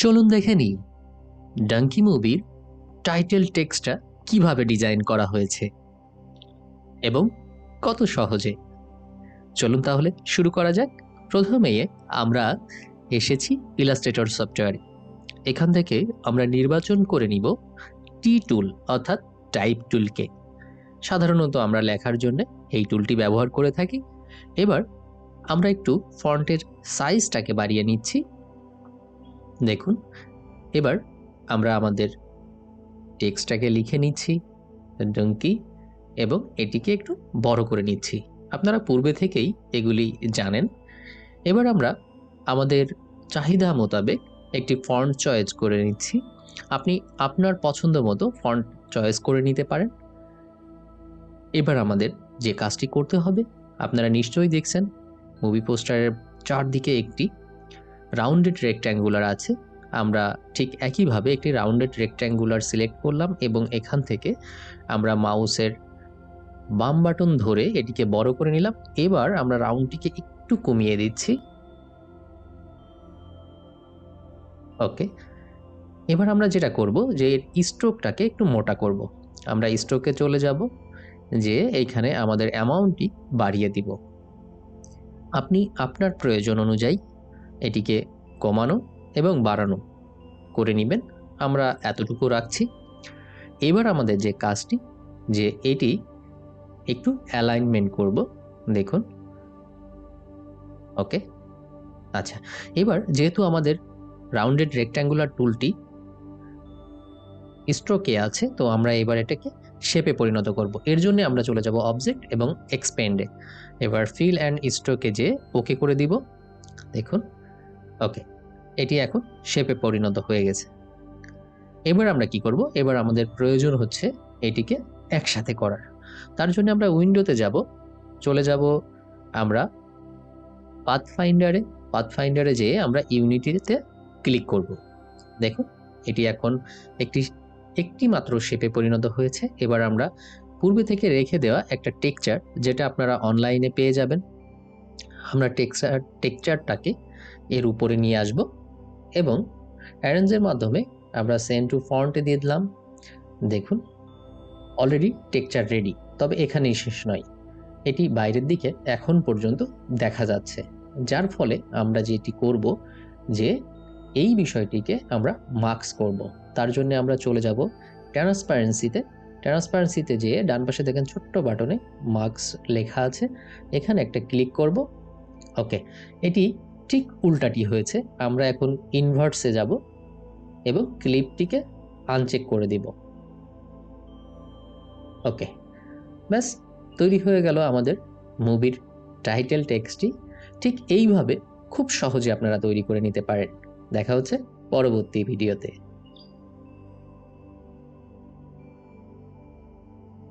চলুন দেখে নিই ডাঙ্কি মুভির টাইটেল টেক্সটটা কিভাবে ডিজাইন করা হয়েছে এবং কত সহজে। চলুন তাহলে শুরু করা যাক। প্রথমেই আমরা এসেছি ইলাস্ট্রেটর সফটওয়্যারে। এখান থেকে আমরা নির্বাচন করে নিব টি টুল অর্থাৎ টাইপ টুলকে। সাধারণত আমরা লেখার জন্য এই টুলটি ব্যবহার করে থাকি। এবার আমরা একটু ফন্টের সাইজটাকে বাড়িয়ে নিচ্ছি। দেখুন, এবার আমরা আমাদের টেক্সটটাকে লিখে নিচ্ছি ডঙ্কি এবং এটিকে একটু বড় করে নিচ্ছি। আপনারা পূর্বে থেকেই এগুলি জানেন। এবার আমরা আমাদের চাহিদা মোতাবেক একটি ফন্ট চয়েস করে নিচ্ছি। আপনি আপনার পছন্দ মতো ফন্ট চয়েস করে নিতে পারেন। এবার আমাদের যে কাজটি করতে হবে, আপনারা নিশ্চয়ই দেখছেন মুভি পোস্টারের চারদিকে একটি রাউন্ডেড রেক্ট্যাঙ্গুলার আছে। আমরা ঠিক একইভাবে একটি রাউন্ডেড রেক্ট্যাঙ্গুলার সিলেক্ট করলাম এবং এখান থেকে আমরা মাউসের বাম বাটন ধরে এটিকে বড় করে নিলাম। এবার আমরা রাউন্ডটিকে একটু কমিয়ে দিচ্ছি। ওকে, এবার আমরা যেটা করব যে এর স্ট্রোকটাকে একটু মোটা করব। আমরা স্ট্রোকে চলে যাব, যে এইখানে আমাদের অ্যামাউন্টটি বাড়িয়ে দিব। আপনি আপনার প্রয়োজন অনুযায়ী এটিকে কমানো এবং বাড়ানো করে নেবেন। আমরা এতটুকু রাখছি। এবার আমাদের যে কাজটি, যে এটি একটু অ্যালাইনমেন্ট করব। দেখুন, ওকে। আচ্ছা, এবার যেহেতু আমাদের রাউন্ডেড রেক্ট্যাঙ্গুলার টুলটি স্ট্রোকে আছে, তো আমরা এবার এটাকে শেপে পরিণত করব। এর জন্য আমরা চলে যাব অবজেক্ট এবং এক্সপ্যান্ডে। এবার ফিল অ্যান্ড স্ট্রোকে যে ওকে করে দিব। দেখুন, ওকে, এটি এখন শেপে পরিণত হয়ে গেছে। এবার আমরা কি করব? এবার আমাদের প্রয়োজন হচ্ছে এটিকে একসাথে করার। তার জন্য আমরা উইন্ডোতে যাব, চলে যাব আমরা পাথফাইন্ডারে যেয়ে আমরা ইউনিটিতে ক্লিক করব। দেখুন, এটি এখন একটি মাত্র শেপে পরিণত হয়েছে। এবার আমরা পূর্বে থেকে রেখে দেওয়া একটা টেক্সচার, যেটা আপনারা অনলাইনে পেয়ে যাবেন, আমরা টেক্সচারটাকে এর উপরে নিয়ে আসব এবং অ্যারেঞ্জের মাধ্যমে আমরা সেন্ড টু ফন্টে দিয়ে দিলাম। দেখুন, অলরেডি টেক্সচার রেডি। তবে এখানেই শেষ নয়, এটি বাইরের দিকে এখন পর্যন্ত দেখা যাচ্ছে, যার ফলে আমরা যেটি করব যে এই বিষয়টিকে আমরা মার্কস করব। তার জন্য আমরা চলে যাব ট্রান্সপারেন্সিতে যেয়ে ডান পাশে দেখেন ছোট্ট বাটনে মার্কস লেখা আছে, এখানে একটা ক্লিক করব। ওকে, এটি ঠিক উল্টাটি হয়েছে। আমরা এখন ইনভার্সে যাব এবং ক্লিপটিকে আনচেক করে দিব। ওকে, ব্যাস তৈরি হয়ে গেল আমাদের মুভির টাইটেল টেক্সটটি। ঠিক এইভাবে খুব সহজে আপনারা তৈরি করে নিতে পারেন। দেখা হচ্ছে পরবর্তী ভিডিওতে।